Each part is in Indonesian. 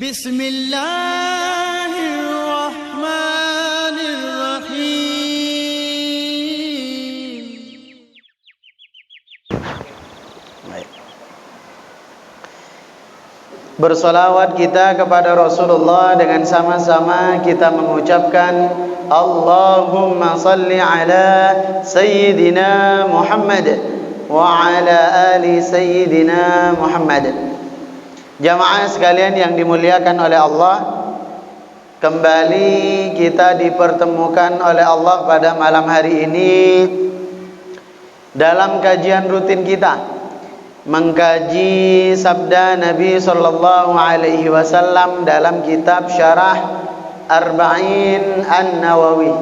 Bismillahirrahmanirrahim. Bersolawat kita kepada Rasulullah dengan sama-sama kita mengucapkan Allahumma salli ala Sayyidina Muhammad wa ala ali Sayyidina Muhammad. Jamaah sekalian yang dimuliakan oleh Allah, kembali kita dipertemukan oleh Allah pada malam hari ini dalam kajian rutin kita mengkaji sabda Nabi sallallahu alaihi wasallam dalam kitab Syarah Arba'in An-Nawawi,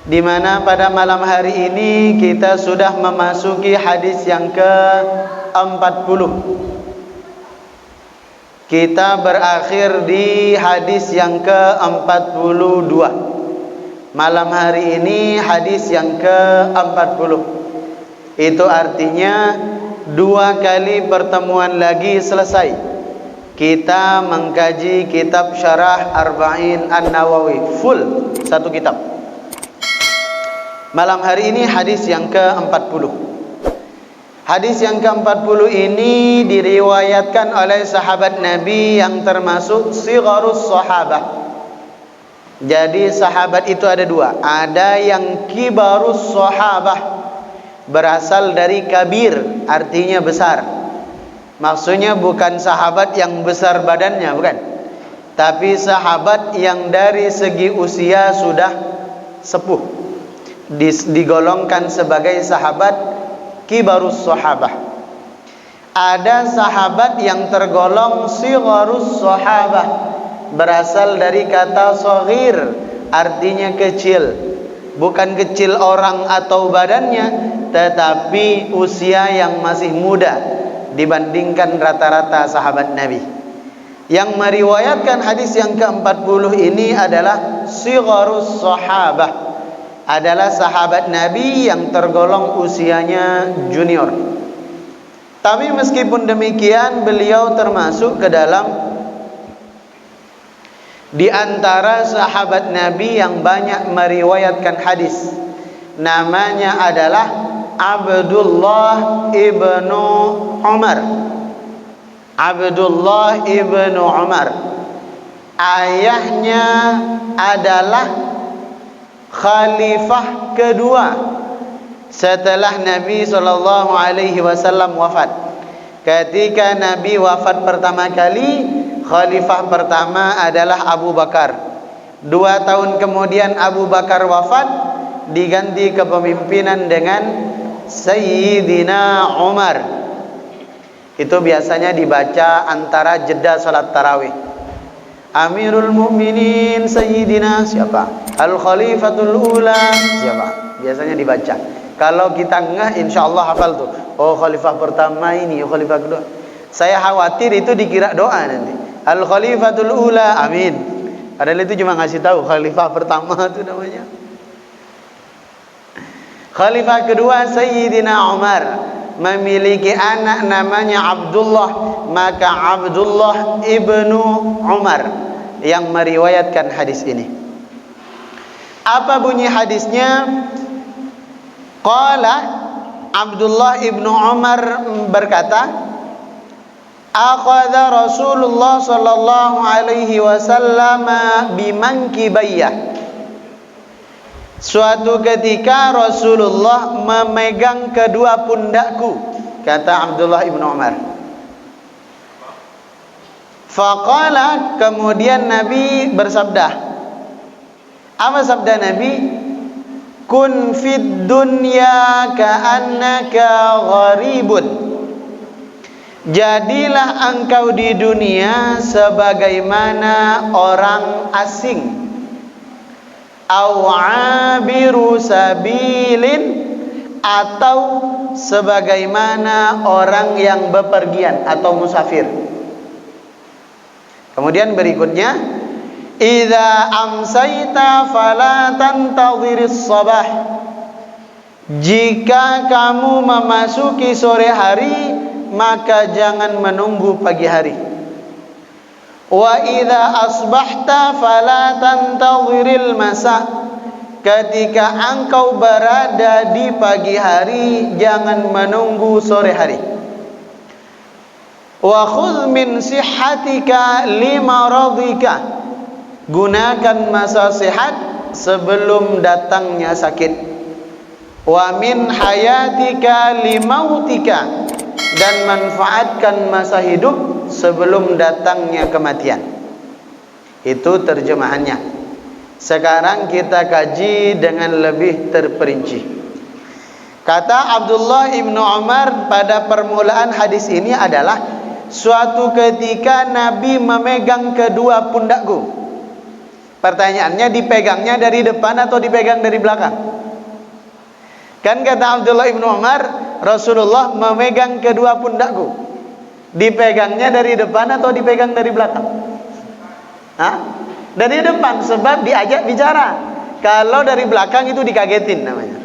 di mana pada malam hari ini kita sudah memasuki hadis yang ke-40. Kita berakhir di hadis yang ke-42. Malam hari ini hadis yang ke-40. Itu artinya 2 kali pertemuan lagi selesai kita mengkaji kitab Syarah Arba'in An-Nawawi full, 1 kitab. Malam hari ini hadis yang ke-40. Hadis yang ke-40 ini diriwayatkan oleh sahabat Nabi yang termasuk sigharus sahabah. Jadi sahabat itu ada 2. Ada yang kibarus sahabah, berasal dari kabir, artinya besar. Maksudnya bukan sahabat yang besar badannya, bukan. Tapi sahabat yang dari segi usia sudah sepuh, digolongkan sebagai sahabat kibarus sahabah. Ada sahabat yang tergolong sigharus sahabah, berasal dari kata saghir, artinya kecil. Bukan kecil orang atau badannya, tetapi usia yang masih muda dibandingkan rata-rata sahabat Nabi. Yang meriwayatkan hadis yang ke-40 ini adalah sigharus sahabah, adalah sahabat Nabi yang tergolong usianya junior. Tapi meskipun demikian, beliau termasuk ke dalam di antara sahabat Nabi yang banyak meriwayatkan hadis. Namanya adalah Abdullah ibnu Umar. Abdullah ibnu Umar. Ayahnya adalah khalifah kedua setelah Nabi sallallahu alaihi wasallam wafat. Ketika Nabi wafat pertama kali, khalifah pertama adalah Abu Bakar. 2 tahun kemudian Abu Bakar wafat, diganti kepemimpinan dengan Sayyidina Umar. Itu biasanya dibaca antara jeda salat tarawih. Amirul Mukminin Sayyidina siapa? Al-Khalifatul Ula siapa? Biasanya dibaca. Kalau kita ngeh, insyaallah hafal tuh. Oh, khalifah pertama ini, oh, khalifah kedua. Saya khawatir itu dikira doa nanti. Al-Khalifatul Ula, amin. Padahal itu cuma ngasih tahu khalifah pertama itu namanya. Khalifah kedua Sayyidina Umar memiliki anak namanya Abdullah, maka Abdullah ibnu Umar yang meriwayatkan hadis ini. Apa bunyi hadisnya? Qala Abdullah ibnu Umar berkata, akhadha Rasulullah sallallahu alaihi wasallam bimankibayya. Suatu ketika Rasulullah memegang kedua pundakku, kata Abdullah ibnu Umar. Faqala, kemudian Nabi bersabda. Apa sabda Nabi? Kun fid dunya ka'annaka gharibun. Jadilah engkau di dunia sebagaimana orang asing. Au abiru sabilin, atau sebagaimana orang yang bepergian atau musafir. Kemudian berikutnya, idza amsayta fala tantadhiris sabah. Jika kamu memasuki sore hari, maka jangan menunggu pagi hari. Wa idza asbahta fala tantadhiril masa. Ketika engkau berada di pagi hari, jangan menunggu sore hari. Wa khudh min sihhatika limaradika. Gunakan masa sehat sebelum datangnya sakit. Wa min hayatika limautika. Dan manfaatkan masa hidup sebelum datangnya kematian. Itu terjemahannya. Sekarang kita kaji dengan lebih terperinci. Kata Abdullah ibnu Umar pada permulaan hadis ini adalah, suatu ketika Nabi memegang kedua pundakku. Pertanyaannya, dipegangnya dari depan atau dipegang dari belakang? Kan kata Abdullah ibnu Umar, Rasulullah memegang kedua pundakku. Dipegangnya dari depan atau dipegang dari belakang? Hah? Dari depan, sebab diajak bicara. Kalau dari belakang itu dikagetin namanya.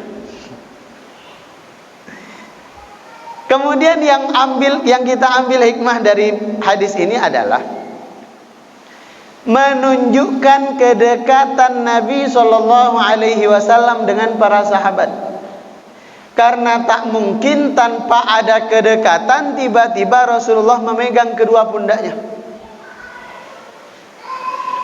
Kemudian yang kita ambil hikmah dari hadis ini adalah menunjukkan kedekatan Nabi SAW dengan para sahabat. Karena tak mungkin tanpa ada kedekatan tiba-tiba Rasulullah memegang kedua pundaknya.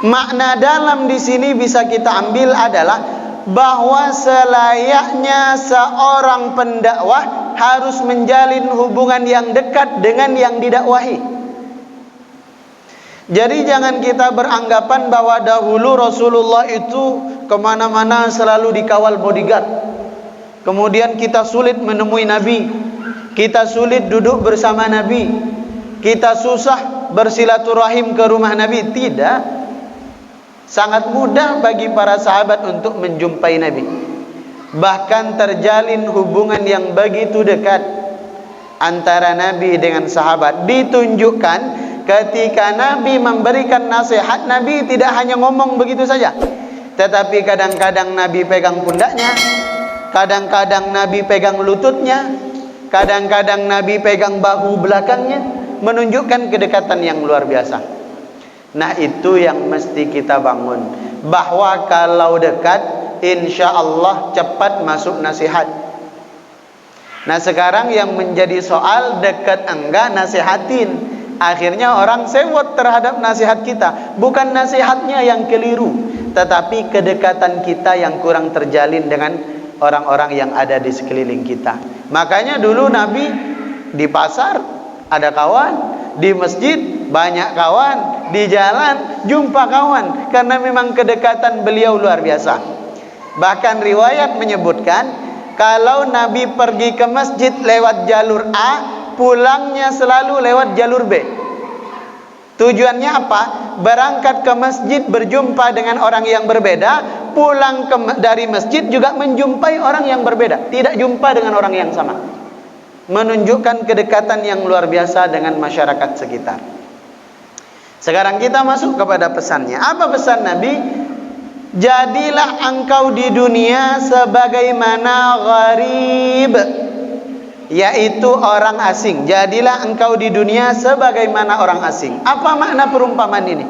Makna dalam di sini bisa kita ambil adalah bahwa selayaknya seorang pendakwah harus menjalin hubungan yang dekat dengan yang didakwahi. Jadi jangan kita beranggapan bahwa dahulu Rasulullah itu kemana-mana selalu dikawal bodyguard. Kemudian kita sulit menemui Nabi, kita sulit duduk bersama Nabi, kita susah bersilaturahim ke rumah Nabi. Tidak. Sangat mudah bagi para sahabat untuk menjumpai Nabi. Bahkan terjalin hubungan yang begitu dekat antara Nabi dengan sahabat. Ditunjukkan ketika Nabi memberikan nasihat, Nabi tidak hanya ngomong begitu saja, tetapi kadang-kadang Nabi pegang pundaknya, kadang-kadang Nabi pegang lututnya, kadang-kadang Nabi pegang bahu belakangnya, menunjukkan kedekatan yang luar biasa. Nah, itu yang mesti kita bangun, bahwa kalau dekat, insya Allah cepat masuk nasihat. Nah, sekarang yang menjadi soal, dekat enggak nasihatin. Akhirnya orang sewot terhadap nasihat kita. Bukan nasihatnya yang keliru, tetapi kedekatan kita yang kurang terjalin dengan orang-orang yang ada di sekeliling kita. Makanya dulu Nabi di pasar ada kawan, di masjid banyak kawan, di jalan jumpa kawan, karena memang kedekatan beliau luar biasa. Bahkan riwayat menyebutkan kalau Nabi pergi ke masjid lewat jalur A, pulangnya selalu lewat jalur B. Tujuannya apa? Berangkat ke masjid berjumpa dengan orang yang berbeda, pulang dari masjid juga menjumpai orang yang berbeda, tidak jumpa dengan orang yang sama. Menunjukkan kedekatan yang luar biasa dengan masyarakat sekitar. Sekarang kita masuk kepada pesannya. Apa pesan Nabi? Jadilah engkau di dunia sebagaimana gharib, yaitu orang asing. Jadilah engkau di dunia sebagaimana orang asing. Apa makna perumpamaan ini?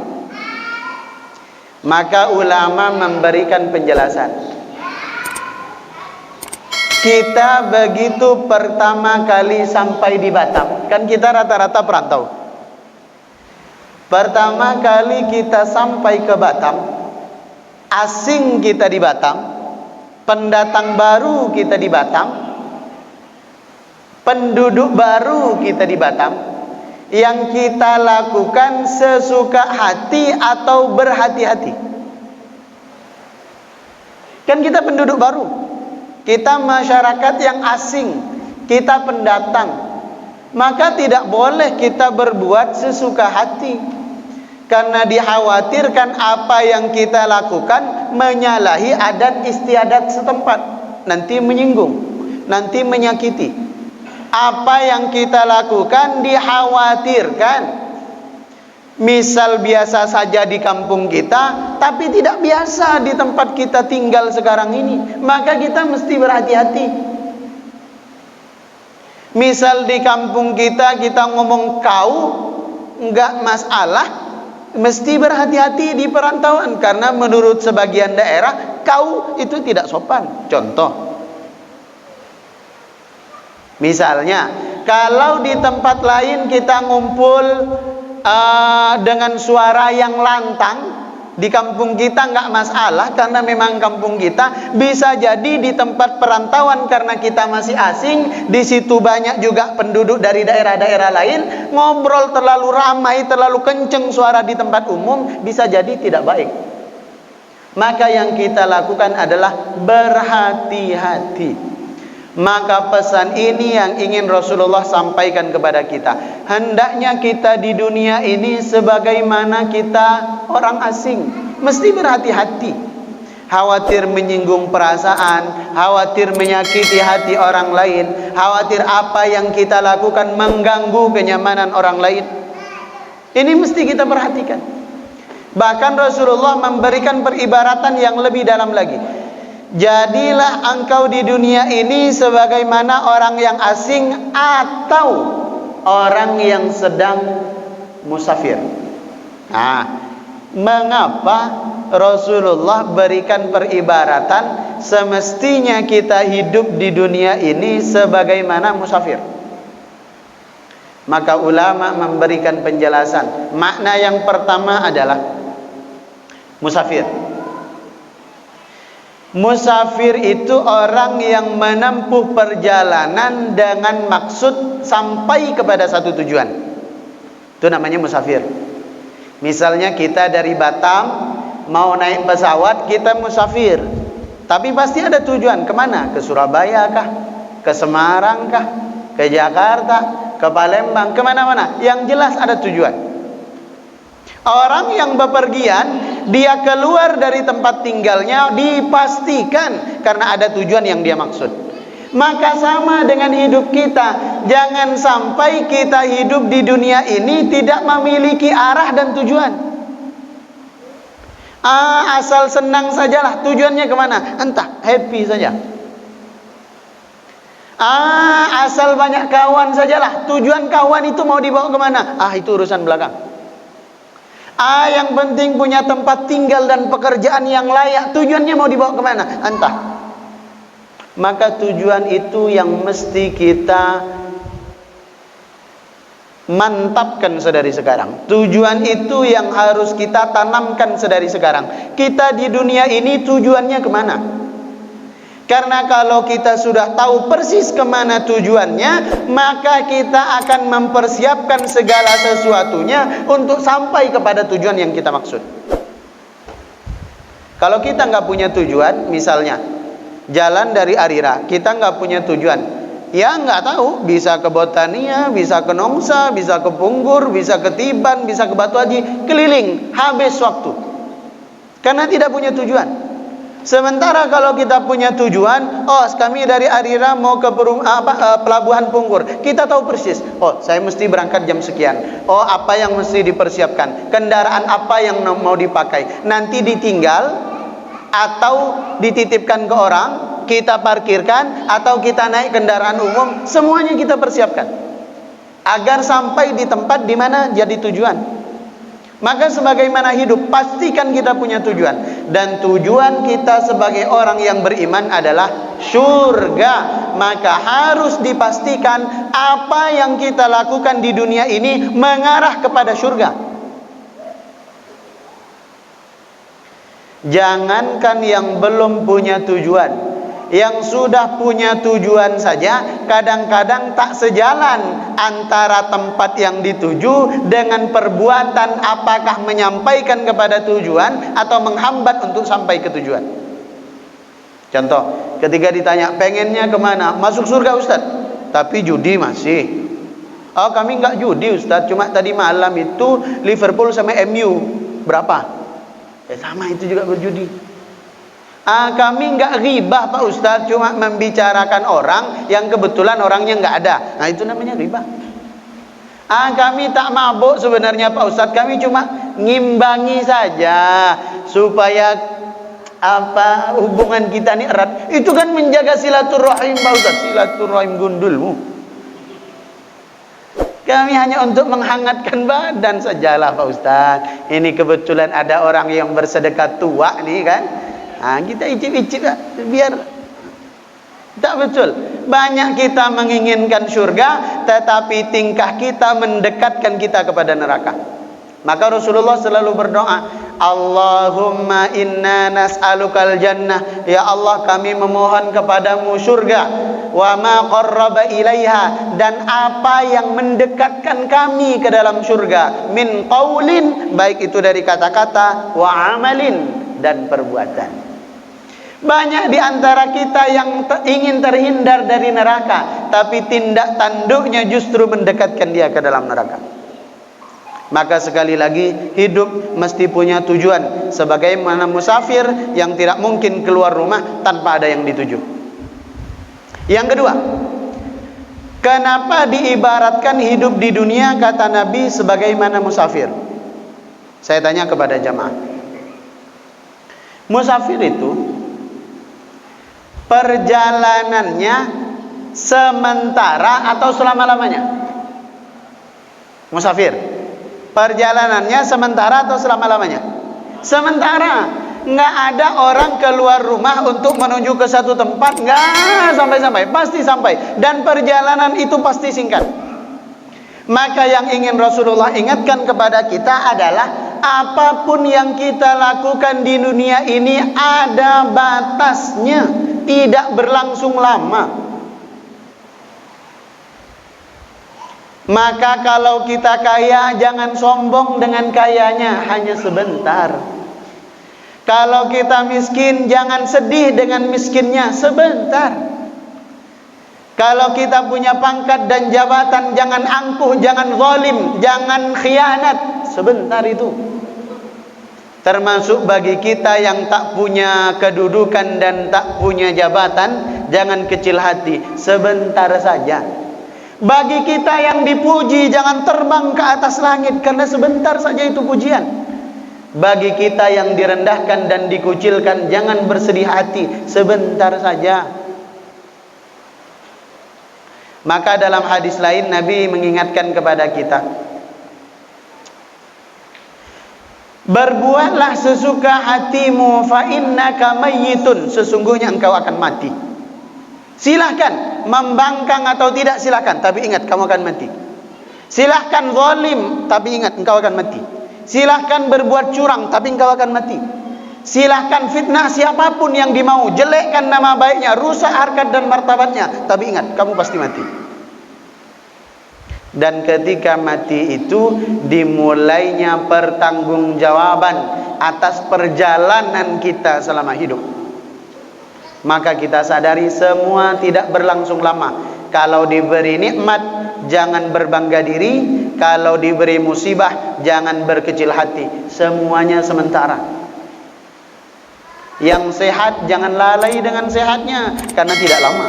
Maka ulama memberikan penjelasan. Kita begitu pertama kali sampai di Batam, kan kita rata-rata perantau. Pertama kali kita sampai ke Batam, asing kita di Batam, pendatang baru kita di Batam, penduduk baru kita di Batam, yang kita lakukan sesuka hati atau berhati-hati. Kan kita penduduk baru, kita masyarakat yang asing, kita pendatang, maka tidak boleh kita berbuat sesuka hati, karena dikhawatirkan apa yang kita lakukan menyalahi adat istiadat setempat, nanti menyinggung, nanti menyakiti. Apa yang kita lakukan dikhawatirkan, misal biasa saja di kampung kita, tapi tidak biasa di tempat kita tinggal sekarang ini, maka kita mesti berhati-hati. Misal di kampung kita ngomong kau, enggak masalah, mesti berhati-hati di perantauan, karena menurut sebagian daerah kau itu tidak sopan. Contoh, misalnya kalau di tempat lain kita ngumpul dengan suara yang lantang, di kampung kita nggak masalah karena memang kampung kita. Bisa jadi di tempat perantauan karena kita masih asing, di situ banyak juga penduduk dari daerah-daerah lain, ngobrol terlalu ramai, terlalu kenceng suara di tempat umum, bisa jadi tidak baik. Maka yang kita lakukan adalah berhati-hati. Maka pesan ini yang ingin Rasulullah sampaikan kepada kita. Hendaknya kita di dunia ini sebagaimana kita orang asing, mesti berhati-hati. Khawatir menyinggung perasaan, khawatir menyakiti hati orang lain, khawatir apa yang kita lakukan mengganggu kenyamanan orang lain. Ini mesti kita perhatikan. Bahkan Rasulullah memberikan peribaratan yang lebih dalam lagi. Jadilah engkau di dunia ini sebagaimana orang yang asing atau orang yang sedang musafir. Mengapa Rasulullah berikan peribaratan semestinya kita hidup di dunia ini sebagaimana musafir? Maka ulama memberikan penjelasan. Makna yang pertama adalah musafir. Musafir itu orang yang menempuh perjalanan dengan maksud sampai kepada satu tujuan. Itu namanya musafir. Misalnya kita dari Batam mau naik pesawat, kita musafir. Tapi pasti ada tujuan. Kemana? Ke Surabaya kah? Ke Semarang kah? Ke Jakarta? Ke Palembang? Kemana-mana? Yang jelas ada tujuan. Orang yang bepergian, dia keluar dari tempat tinggalnya dipastikan karena ada tujuan yang dia maksud. Maka sama dengan hidup kita. Jangan sampai kita hidup di dunia ini tidak memiliki arah dan tujuan. Asal senang sajalah, tujuannya kemana? Entah, happy saja. Asal banyak kawan sajalah, tujuan kawan itu mau dibawa kemana? Itu urusan belakang. Yang penting punya tempat tinggal dan pekerjaan yang layak. Tujuannya mau dibawa kemana? Entah. Maka tujuan itu yang mesti kita mantapkan sedari sekarang. Tujuan itu yang harus kita tanamkan sedari sekarang. Kita di dunia ini tujuannya kemana? Karena kalau kita sudah tahu persis kemana tujuannya, maka kita akan mempersiapkan segala sesuatunya untuk sampai kepada tujuan yang kita maksud. Kalau kita nggak punya tujuan, misalnya jalan dari Arira, kita nggak punya tujuan, ya nggak tahu, bisa ke Botania, bisa ke Nongsa, bisa ke Punggur, bisa ke Tiban, bisa ke Batu Haji, keliling, habis waktu. Karena tidak punya tujuan. Sementara kalau kita punya tujuan, kami dari Arira mau ke Pelabuhan Punggur, kita tahu persis, saya mesti berangkat jam sekian, apa yang mesti dipersiapkan, kendaraan apa yang mau dipakai, nanti ditinggal atau dititipkan ke orang, kita parkirkan atau kita naik kendaraan umum, semuanya kita persiapkan agar sampai di tempat di mana jadi tujuan. Maka sebagaimana hidup, pastikan kita punya tujuan. Dan tujuan kita sebagai orang yang beriman adalah surga. Maka harus dipastikan apa yang kita lakukan di dunia ini mengarah kepada surga. Jangankan yang belum punya tujuan, yang sudah punya tujuan saja kadang-kadang tak sejalan antara tempat yang dituju dengan perbuatan, apakah menyampaikan kepada tujuan atau menghambat untuk sampai ke tujuan. Contoh, ketika ditanya pengennya kemana? Masuk surga Ustaz, tapi judi masih. Kami nggak judi Ustaz, cuma tadi malam itu Liverpool sama MU. Berapa? Sama itu juga berjudi. Kami nggak ghibah Pak Ustadz, cuma membicarakan orang yang kebetulan orangnya nggak ada. Nah itu namanya ghibah. Kami tak mabuk sebenarnya Pak Ustadz, kami cuma ngimbangi saja supaya hubungan kita ini erat. Itu kan menjaga silaturahim Pak Ustadz. Silaturahim gundulmu. Kami hanya untuk menghangatkan badan sajalah Pak Ustaz. Ini kebetulan ada orang yang bersedekah tua nih kan. Kita icip-icip biar tak betul. Banyak kita menginginkan surga, tetapi tingkah kita mendekatkan kita kepada neraka. Maka Rasulullah selalu berdoa, Allahumma inna nas'alukal jannah. Ya Allah, kami memohon kepadamu surga. Wa ma qarraba ilaiha, dan apa yang mendekatkan kami ke dalam surga. Min qaulin, baik itu dari kata-kata, wa amalin, dan perbuatan. Banyak di antara kita yang ingin terhindar dari neraka, tapi tindak tanduknya justru mendekatkan dia ke dalam neraka. Maka sekali lagi, hidup mesti punya tujuan. Sebagaimana musafir yang tidak mungkin keluar rumah tanpa ada yang dituju. Yang kedua, kenapa diibaratkan hidup di dunia, kata Nabi, sebagaimana musafir? Saya tanya kepada jamaah. Musafir itu perjalanannya sementara atau selama-lamanya? Musafir, perjalanannya sementara atau selama-lamanya? Sementara. Nggak ada orang keluar rumah untuk menuju ke satu tempat, nggak sampai-sampai, pasti sampai. Dan perjalanan itu pasti singkat. Maka yang ingin Rasulullah ingatkan kepada kita adalah, apapun yang kita lakukan di dunia ini ada batasnya, tidak berlangsung lama. Maka kalau kita kaya, jangan sombong dengan kayanya, hanya sebentar. Kalau kita miskin, jangan sedih dengan miskinnya, sebentar. Kalau kita punya pangkat dan jabatan, jangan angkuh, jangan zalim, jangan khianat, sebentar itu. Termasuk bagi kita yang tak punya kedudukan dan tak punya jabatan, jangan kecil hati, sebentar saja. Bagi kita yang dipuji, jangan terbang ke atas langit, karena sebentar saja itu pujian. Bagi kita yang direndahkan dan dikucilkan, jangan bersedih hati, sebentar saja. Maka dalam hadis lain Nabi mengingatkan kepada kita, berbuatlah sesuka hatimu, fa innaka mayyitun, sesungguhnya engkau akan mati. Silahkan membangkang atau tidak, silahkan, tapi ingat kamu akan mati. Silahkan zalim, tapi ingat engkau akan mati. Silahkan berbuat curang, tapi engkau akan mati. Silahkan fitnah siapapun yang dimau, jelekkan nama baiknya, rusak harkat dan martabatnya, tapi ingat, kamu pasti mati. Dan ketika mati itu dimulainya pertanggungjawaban atas perjalanan kita selama hidup. Maka kita sadari semua tidak berlangsung lama. Kalau diberi nikmat, jangan berbangga diri. Kalau diberi musibah, jangan berkecil hati. Semuanya sementara. Yang sehat, jangan lalai dengan sehatnya, karena tidak lama.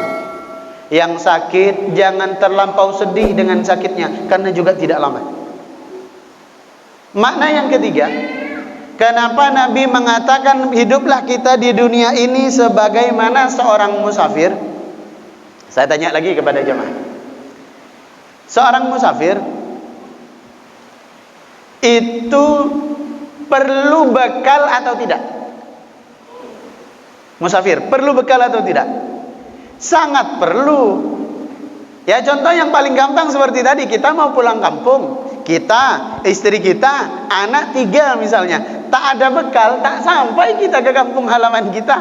Yang sakit, jangan terlampau sedih dengan sakitnya, karena juga tidak lama. Makna yang ketiga, kenapa Nabi mengatakan hiduplah kita di dunia ini sebagaimana seorang musafir? Saya tanya lagi kepada jemaah. Seorang musafir itu perlu bekal atau tidak? Musafir perlu bekal atau tidak? Sangat perlu. Ya, contoh yang paling gampang seperti tadi, kita mau pulang kampung, kita, istri kita, anak 3 misalnya, tak ada bekal, tak sampai kita ke kampung halaman kita.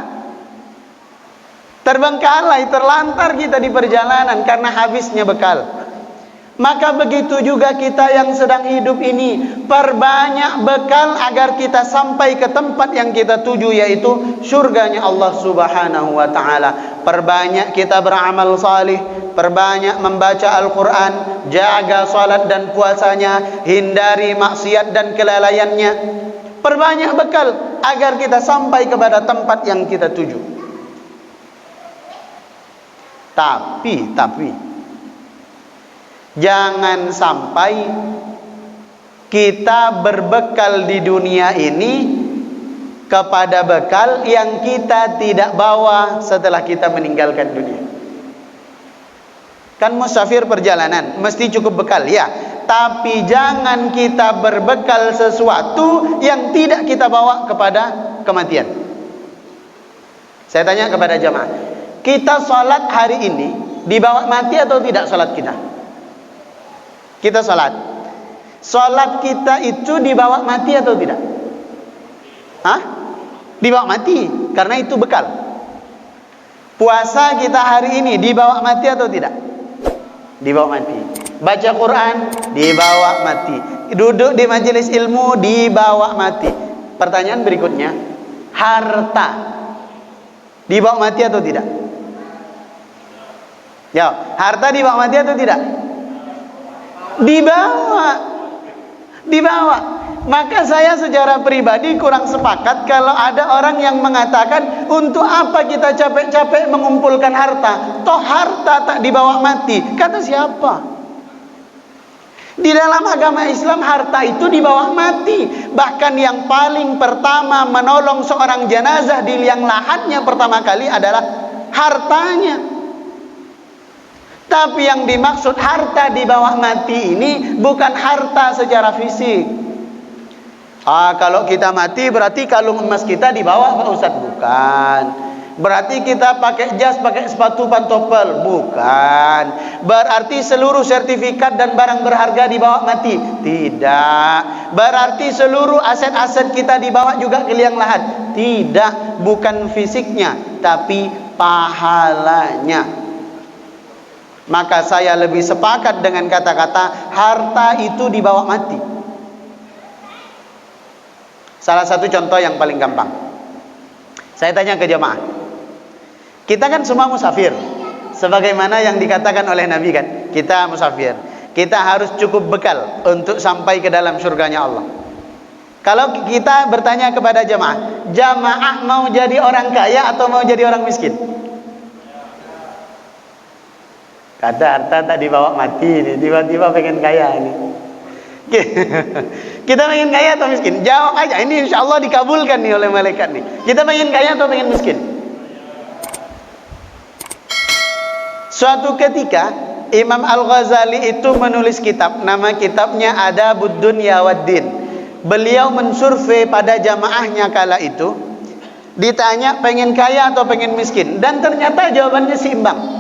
Terbengkalai, terlantar kita di perjalanan karena habisnya bekal. Maka begitu juga kita yang sedang hidup ini, perbanyak bekal agar kita sampai ke tempat yang kita tuju, yaitu surganya Allah Subhanahu wa ta'ala. Perbanyak kita beramal salih, perbanyak membaca Al-Quran, jaga salat dan puasanya, hindari maksiat dan kelalaiannya. Perbanyak bekal agar kita sampai kepada tempat yang kita tuju. Tapi jangan sampai kita berbekal di dunia ini kepada bekal yang kita tidak bawa setelah kita meninggalkan dunia. Kan musafir perjalanan mesti cukup bekal, ya. tapi jangan kita berbekal sesuatu yang tidak kita bawa kepada kematian. Saya tanya kepada jamaah, kita sholat hari ini dibawa mati atau tidak sholat kita? Kita sholat kita itu dibawa mati atau tidak? Hah? Dibawa mati, karena itu bekal. Puasa kita hari ini dibawa mati atau tidak? Dibawa mati. Baca Quran dibawa mati. Duduk di majelis ilmu dibawa mati. Pertanyaan berikutnya, harta dibawa mati atau tidak? Ya, harta dibawa mati atau tidak? Dibawa. Maka saya secara pribadi kurang sepakat kalau ada orang yang mengatakan, untuk apa kita capek-capek mengumpulkan harta, toh harta tak dibawa mati. Kata siapa? Di dalam agama Islam harta itu dibawa mati. Bahkan yang paling pertama menolong seorang jenazah di liang lahatnya pertama kali adalah hartanya. Tapi yang dimaksud harta dibawa mati ini bukan harta secara fisik. Kalau kita mati berarti kalung emas kita dibawa, Pak Ustaz? Bukan. Berarti kita pakai jas, pakai sepatu pantopel? Bukan. Berarti seluruh sertifikat dan barang berharga dibawa mati? Tidak. Berarti seluruh aset-aset kita dibawa juga ke liang lahat? Tidak. Bukan fisiknya, tapi pahalanya. Maka saya lebih sepakat dengan kata-kata harta itu dibawa mati. Salah satu contoh yang paling gampang, saya tanya ke jemaah, kita kan semua musafir, sebagaimana yang dikatakan oleh Nabi kan, kita musafir, kita harus cukup bekal untuk sampai ke dalam surganya Allah. Kalau kita bertanya kepada jemaah mau jadi orang kaya atau mau jadi orang miskin? Kata harta tak dibawa mati nih, tiba-tiba pengen kaya nih. Kita pengen kaya atau miskin? Jawab aja, ini insya Allah dikabulkan nih oleh malaikat nih. Kita pengen kaya atau pengen miskin? Suatu ketika Imam Al-Ghazali itu menulis kitab, nama kitabnya Adabud Dunya Waddin. Beliau mensurvei pada jamaahnya kala itu, ditanya pengen kaya atau pengen miskin, dan ternyata jawabannya seimbang.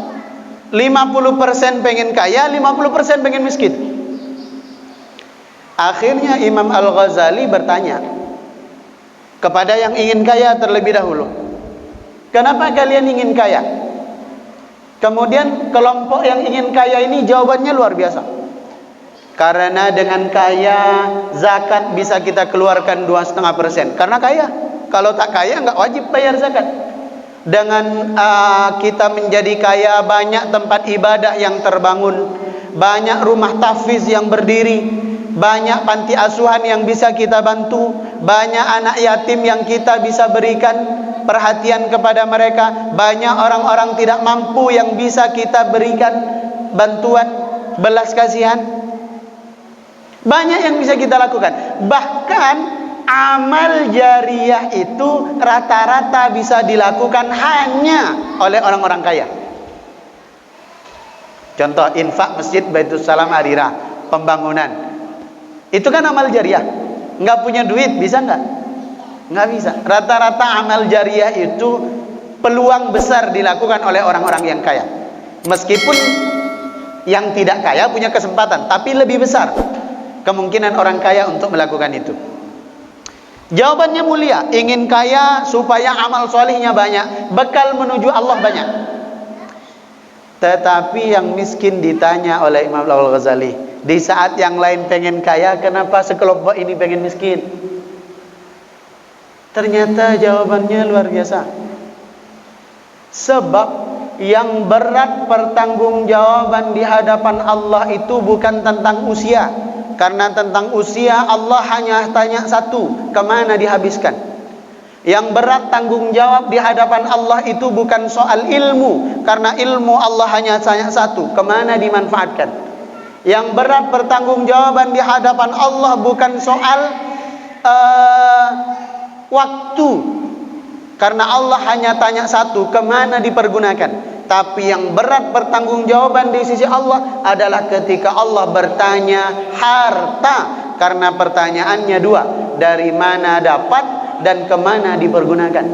50% pengen kaya, 50% pengen miskin. Akhirnya Imam Al-Ghazali bertanya kepada yang ingin kaya terlebih dahulu, kenapa kalian ingin kaya? Kemudian kelompok yang ingin kaya ini jawabannya luar biasa. Karena dengan kaya zakat bisa kita keluarkan 2,5%. Karena kaya. Kalau tak kaya nggak wajib bayar zakat. Dengan kita menjadi kaya, banyak tempat ibadah yang terbangun, banyak rumah tahfiz yang berdiri, banyak panti asuhan yang bisa kita bantu, banyak anak yatim yang kita bisa berikan perhatian kepada mereka, banyak orang-orang tidak mampu yang bisa kita berikan bantuan, belas kasihan. Banyak yang bisa kita lakukan. Bahkan amal jariyah itu rata-rata bisa dilakukan hanya oleh orang-orang kaya. Contoh infak masjid Baitus Salam Harira, pembangunan. Itu kan amal jariyah. Nggak punya duit, bisa nggak? Nggak bisa. Rata-rata amal jariyah itu peluang besar dilakukan oleh orang-orang yang kaya. Meskipun yang tidak kaya punya kesempatan, tapi lebih besar kemungkinan orang kaya untuk melakukan itu. Jawabannya mulia, ingin kaya supaya amal solihnya banyak, bekal menuju Allah banyak. Tetapi yang miskin ditanya oleh Imam Al-Ghazali, di saat yang lain pengen kaya, kenapa sekelompok ini pengen miskin? Ternyata jawabannya luar biasa. Sebab yang berat pertanggungjawaban di hadapan Allah itu bukan tentang usia. Karena tentang usia Allah hanya tanya satu, kemana dihabiskan. Yang berat tanggung jawab di hadapan Allah itu bukan soal ilmu, karena ilmu Allah hanya tanya satu, kemana dimanfaatkan. Yang berat pertanggungjawaban di hadapan Allah bukan soal waktu, karena Allah hanya tanya satu, kemana dipergunakan. Tapi yang berat pertanggungjawaban di sisi Allah adalah ketika Allah bertanya harta, karena pertanyaannya dua, dari mana dapat dan kemana dipergunakan.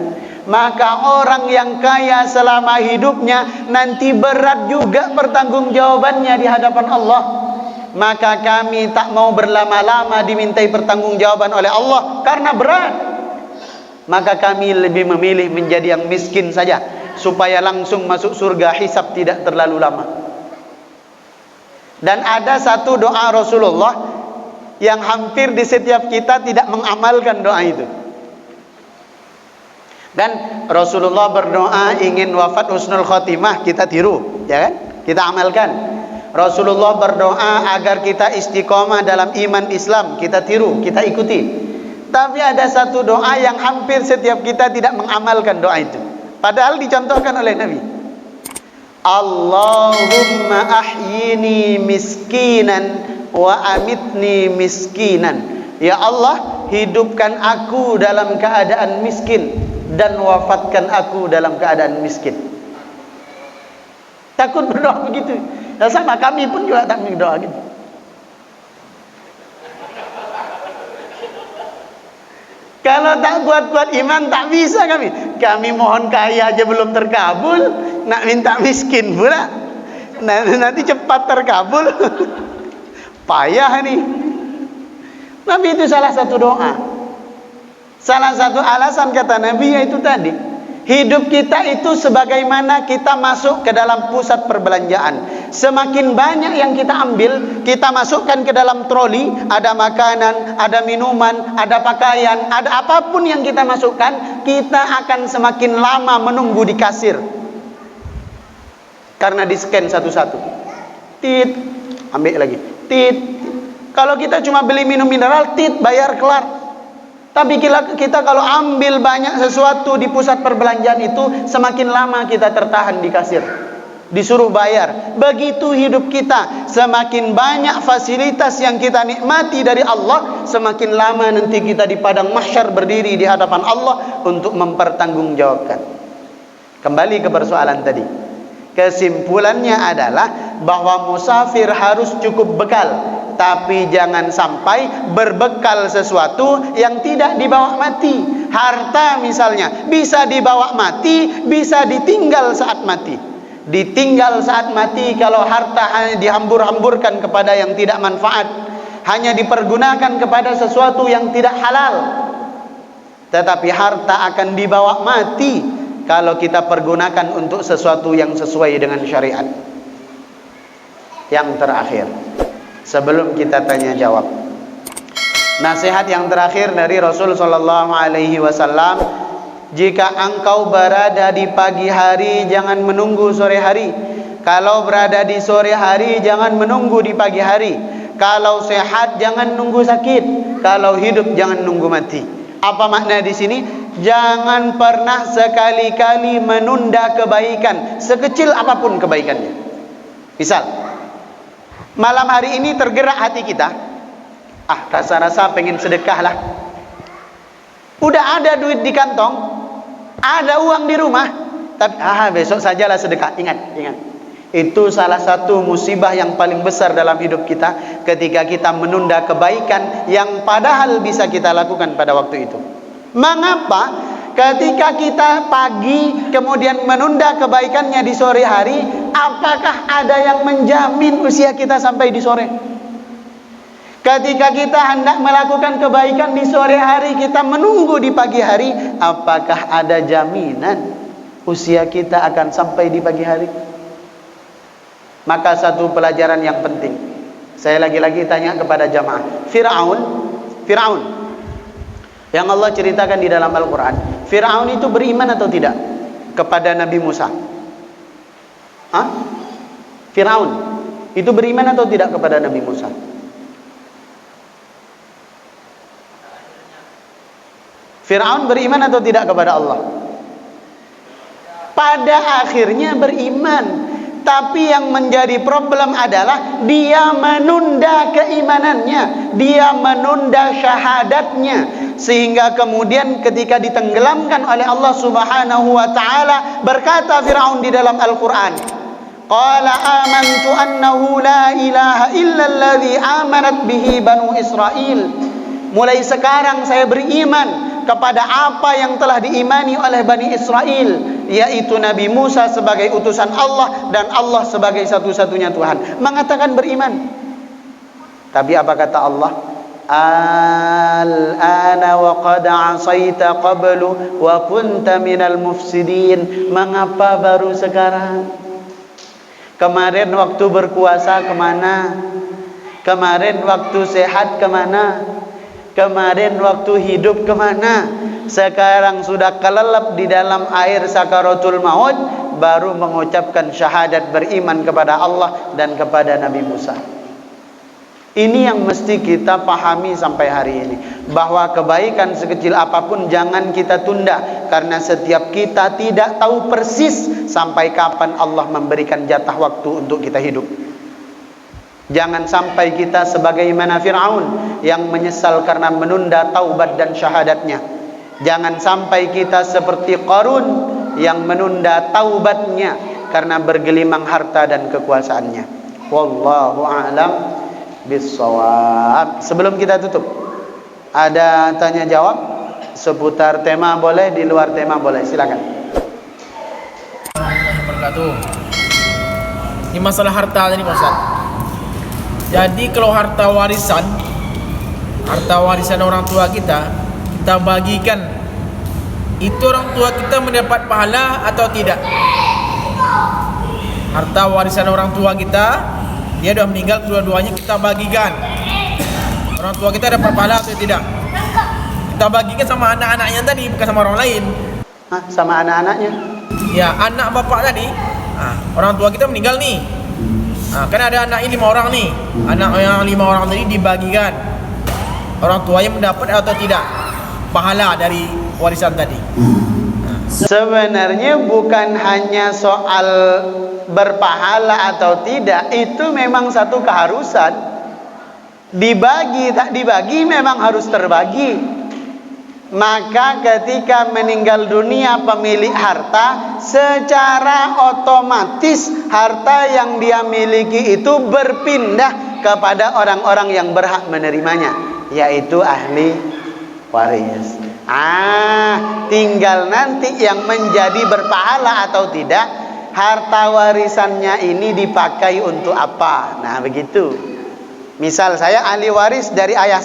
Maka orang yang kaya selama hidupnya nanti berat juga pertanggungjawabannya di hadapan Allah. Maka kami tak mau berlama-lama dimintai pertanggungjawaban oleh Allah karena berat. Maka kami lebih memilih menjadi yang miskin saja, supaya langsung masuk surga, hisab tidak terlalu lama. Dan ada satu doa Rasulullah yang hampir di setiap kita tidak mengamalkan doa itu. Dan Rasulullah berdoa ingin wafat husnul khotimah, kita tiru, ya kan? Kita amalkan. Rasulullah berdoa agar kita istiqomah dalam iman Islam, kita tiru, kita ikuti. Tapi ada satu doa yang hampir setiap kita tidak mengamalkan doa itu, padahal dicontohkan oleh Nabi. Allahumma ahyini miskinan wa amitni miskinan. Ya Allah, hidupkan aku dalam keadaan miskin dan wafatkan aku dalam keadaan miskin. Takut berdoa begitu. Dan sama kami pun juga tak berdoa gitu. Kalau tak kuat-kuat iman tak bisa kami. Kami mohon kaya aja belum terkabul, nak minta miskin pula. Nanti cepat terkabul. Payah nih. Tapi itu salah satu doa. Salah satu alasan kata Nabi yaitu tadi, hidup kita itu sebagaimana kita masuk ke dalam pusat perbelanjaan. Semakin banyak yang kita ambil, kita masukkan ke dalam troli, ada makanan, ada minuman, ada pakaian, ada apapun yang kita masukkan, kita akan semakin lama menunggu di kasir. Karena di scan satu-satu. Tit, ambil lagi. Tit. Kalau kita cuma beli minum mineral, tit, bayar, kelar. Tapi kita kalau ambil banyak sesuatu di pusat perbelanjaan itu, semakin lama kita tertahan di kasir, disuruh bayar. Begitu hidup kita, semakin banyak fasilitas yang kita nikmati dari Allah, semakin lama nanti kita di padang mahsyar berdiri di hadapan Allah untuk mempertanggungjawabkan. Kembali ke persoalan tadi, kesimpulannya adalah bahwa musafir harus cukup bekal, tapi jangan sampai berbekal sesuatu yang tidak dibawa mati. Harta misalnya bisa dibawa mati, bisa ditinggal saat mati. Ditinggal saat mati kalau harta hanya dihambur-hamburkan kepada yang tidak manfaat, hanya dipergunakan kepada sesuatu yang tidak halal. Tetapi harta akan dibawa mati kalau kita pergunakan untuk sesuatu yang sesuai dengan syariat. Yang terakhir, sebelum kita tanya jawab, nasihat yang terakhir dari Rasul sallallahu alaihi wasallam, jika engkau berada di pagi hari, jangan menunggu sore hari. Kalau berada di sore hari, jangan menunggu di pagi hari. Kalau sehat, jangan nunggu sakit. Kalau hidup, jangan nunggu mati. Apa makna di sini? Jangan pernah sekali-kali menunda kebaikan, sekecil apapun kebaikannya. Misal, malam hari ini tergerak hati kita, rasa-rasa pengen sedekah lah. Udah ada duit di kantong, ada uang di rumah, tapi besok sajalah sedekah. Ingat. Itu salah satu musibah yang paling besar dalam hidup kita, ketika kita menunda kebaikan yang padahal bisa kita lakukan pada waktu itu. Mengapa? Ketika kita pagi kemudian menunda kebaikannya di sore hari, apakah ada yang menjamin usia kita sampai di sore? Ketika kita hendak melakukan kebaikan di sore hari, kita menunggu di pagi hari, apakah ada jaminan usia kita akan sampai di pagi hari? Maka satu pelajaran yang penting, saya lagi-lagi tanya kepada jamaah, Fir'aun yang Allah ceritakan di dalam Al-Quran, Fir'aun itu beriman atau tidak kepada Nabi Musa? Fir'aun itu beriman atau tidak kepada Nabi Musa? Fir'aun beriman atau tidak kepada Allah? Pada akhirnya beriman. Tapi yang menjadi problem adalah dia menunda keimanannya, dia menunda syahadatnya, sehingga kemudian ketika ditenggelamkan oleh Allah Subhanahu wa taala, berkata Firaun di dalam Al-Qur'an, qala amantu annahu la ilaha illa alladhi amanat bihi banu Israil. Mulai sekarang saya beriman kepada apa yang telah diimani oleh Bani Israel, yaitu Nabi Musa sebagai utusan Allah dan Allah sebagai satu-satunya Tuhan. Mengatakan beriman. Tapi apa kata Allah? Al-ana wa qad asaita qablu wa kunta minal mufsidin. Mengapa baru sekarang? Kemarin waktu berkuasa kemana? Kemarin waktu sehat kemana? Kemarin waktu hidup kemana? Sekarang sudah kelelep di dalam air sakaratul maut, baru mengucapkan syahadat beriman kepada Allah dan kepada Nabi Musa. Ini yang mesti kita pahami sampai hari ini, bahwa kebaikan sekecil apapun jangan kita tunda, karena setiap kita tidak tahu persis sampai kapan Allah memberikan jatah waktu untuk kita hidup. Jangan sampai kita sebagaimana Fir'aun yang menyesal karena menunda taubat dan syahadatnya. Jangan sampai kita seperti Qarun yang menunda taubatnya karena bergelimang harta dan kekuasaannya. Wallahu a'lam bissawab. Sebelum kita tutup, ada tanya jawab seputar tema boleh, di luar tema boleh, silakan. Ini masalah harta tadi Pak Ustaz. Jadi kalau harta warisan orang tua kita bagikan, itu orang tua kita mendapat pahala atau tidak? Harta warisan orang tua kita, dia sudah meninggal, dua-duanya kita bagikan, orang tua kita dapat pahala atau tidak? Kita bagikan sama anak-anaknya tadi, bukan sama orang lain. Sama anak-anaknya? Ya, anak bapak tadi, orang tua kita meninggal nih. Kan ada anaknya 5 orang nih. Anak yang 5 orang tadi dibagikan, orang tuanya mendapat atau tidak pahala dari warisan tadi? Sebenarnya bukan hanya soal berpahala atau tidak, itu memang satu keharusan. Dibagi tak dibagi memang harus terbagi. Maka ketika meninggal dunia pemilik harta, secara otomatis harta yang dia miliki itu berpindah kepada orang-orang yang berhak menerimanya, yaitu ahli waris. Tinggal nanti yang menjadi berpahala atau tidak, harta warisannya ini dipakai untuk apa. Nah begitu. Misal saya ahli waris dari ayah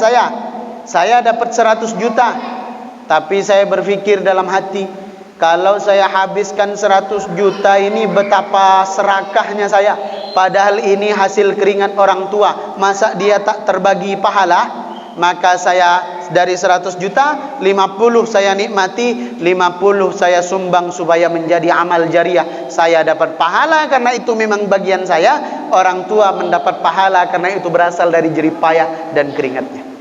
saya dapat 100 juta. Tapi saya berpikir dalam hati, kalau saya habiskan 100 juta ini betapa serakahnya saya. Padahal ini hasil keringat orang tua, masa dia tak terbagi pahala? Maka saya dari 100 juta, 50 saya nikmati, 50 saya sumbang supaya menjadi amal jariah. Saya dapat pahala karena itu memang bagian saya. Orang tua mendapat pahala karena itu berasal dari jerih payah dan keringatnya.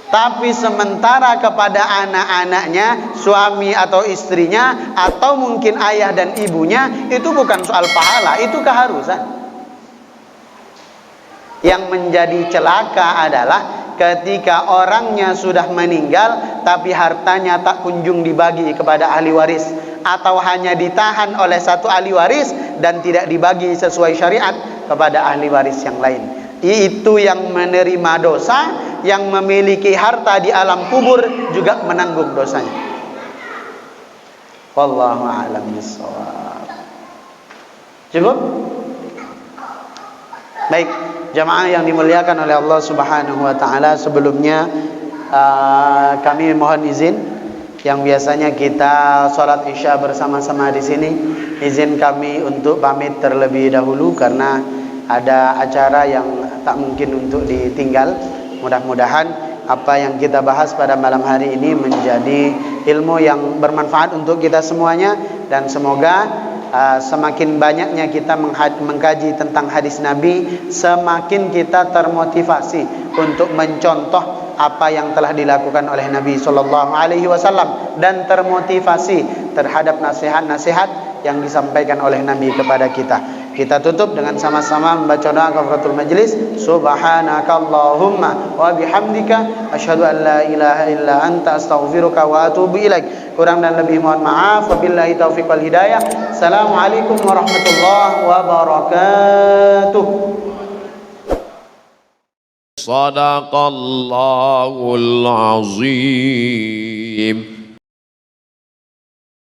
Tapi sementara kepada anak-anaknya, suami atau istrinya, atau mungkin ayah dan ibunya, itu bukan soal pahala, itu keharusan. Yang menjadi celaka adalah ketika orangnya sudah meninggal, tapi hartanya tak kunjung dibagi kepada ahli waris, atau hanya ditahan oleh satu ahli waris dan tidak dibagi sesuai syariat kepada ahli waris yang lain. Itu yang menerima dosa, yang memiliki harta di alam kubur juga menanggung dosanya. Wallahu a'lam bishawab. Cukup? Baik, jamaah yang dimuliakan oleh Allah Subhanahu wa taala, sebelumnya kami mohon izin, yang biasanya kita sholat isya bersama-sama di sini, izin kami untuk pamit terlebih dahulu karena ada acara yang tak mungkin untuk ditinggal. Mudah-mudahan apa yang kita bahas pada malam hari ini menjadi ilmu yang bermanfaat untuk kita semuanya, dan semoga semakin banyaknya kita mengkaji tentang hadis Nabi, semakin kita termotivasi untuk mencontoh apa yang telah dilakukan oleh Nabi Sallallahu Alaihi Wasallam, dan termotivasi terhadap nasihat-nasihat yang disampaikan oleh Nabi kepada kita. Kita tutup dengan sama-sama membaca doa kafaratul majlis. Subhanakallahumma wa bihamdika asyhadu an la ilaha illa anta astaghfiruka wa atubu ilaik. Kurang dan lebih mohon maaf. Wabillahi taufiq wal hidayah. Assalamualaikum warahmatullahi wabarakatuh. Sadaqallahul azim.